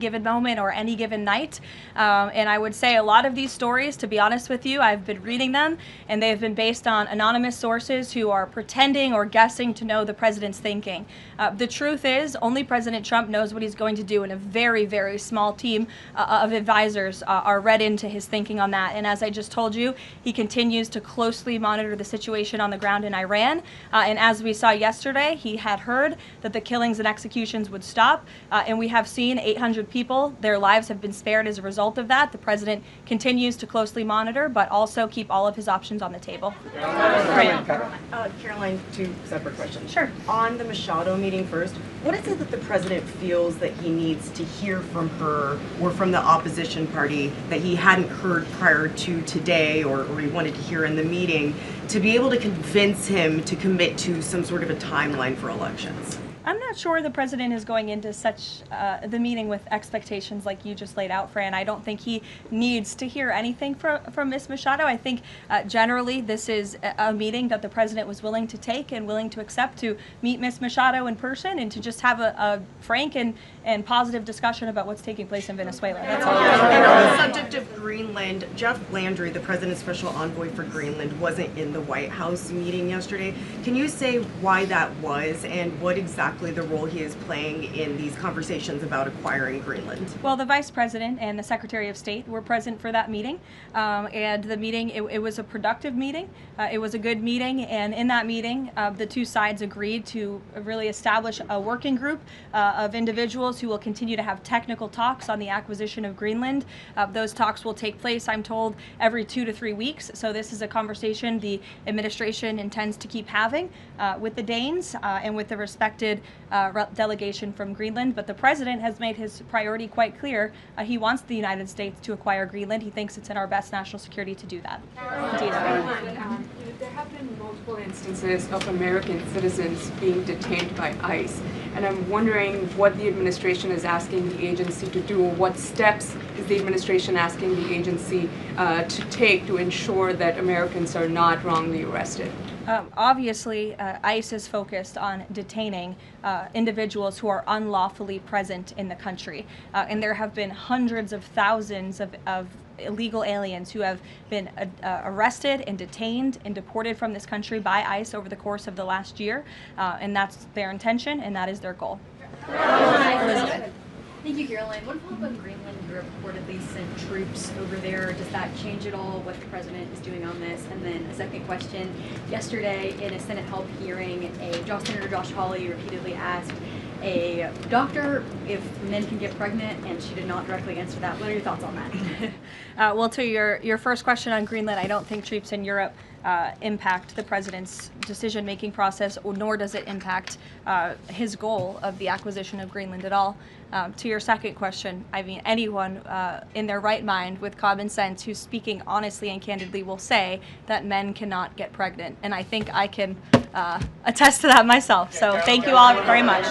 given moment or any given night. And I would say a lot of these stories, to be honest with you, I've been reading them and they've been based on anonymous sources who are pretending or guessing to know the president's thinking. The truth is only President Trump knows what he's going to do, and a very, very small team of advisors are read into his thinking on that. And as I just told you, he continues to closely monitor the situation on the ground in Iran. And as we saw yesterday, he had heard that the killings and executions would stop. And we have seen 800 people, their lives have been spared as a result of that. The president continues to closely monitor, but also keep all of his options on the table. Karoline, two separate questions. Sure. On the Machado meeting first, what is it that the president feels that he needs to hear from her or from the opposition party that he hadn't heard prior to today, or he wanted to hear in the meeting, to be able to convince him to commit to some sort of a timeline for elections? I'm not sure the president is going into such the meeting with expectations like you just laid out, Fran. I don't think he needs to hear anything from Ms. Machado. I think generally this is a meeting that the president was willing to take and willing to accept, to meet Ms. Machado in person and to just have a frank and positive discussion about what's taking place in Venezuela. That's all. And on the subject of Greenland, Jeff Landry, the president's special envoy for Greenland, wasn't in the White House meeting yesterday. Can you say why that was and what exactly the role he is playing in these conversations about acquiring Greenland? Well, the Vice President and the Secretary of State were present for that meeting, and the meeting, it was a productive meeting. It was a good meeting, and in that meeting, the two sides agreed to really establish a working group of individuals who will continue to have technical talks on the acquisition of Greenland. Those talks will take place, I'm told, every 2 to 3 weeks, so this is a conversation the administration intends to keep having with the Danes and with the respected delegation from Greenland. But the president has made his priority quite clear. He wants the United States to acquire Greenland. He thinks it's in our best national security to do that. There have been multiple instances of American citizens being detained by ICE, and I'm wondering what the administration is asking the agency to do, or what steps is the administration asking the agency to take to ensure that Americans are not wrongly arrested? Obviously, ICE is focused on detaining individuals who are unlawfully present in the country. And there have been hundreds of thousands of illegal aliens who have been arrested and detained and deported from this country by ICE over the course of the last year. And that's their intention, and that is their goal. Elizabeth. Thank you, Caroline. What about when Greenland reportedly sent troops over there? Does that change at all what the president is doing on this? And then a second question. Yesterday, in a Senate help hearing, Senator Josh Hawley repeatedly asked a doctor if men can get pregnant, and she did not directly answer that. What are your thoughts on that? Well, to your first question on Greenland, I don't think troops in Europe impact the president's decision-making process, nor does it impact his goal of the acquisition of Greenland at all. To your second question, I mean, anyone in their right mind with common sense who's speaking honestly and candidly will say that men cannot get pregnant. And I think I can attest to that myself. So thank you all very much.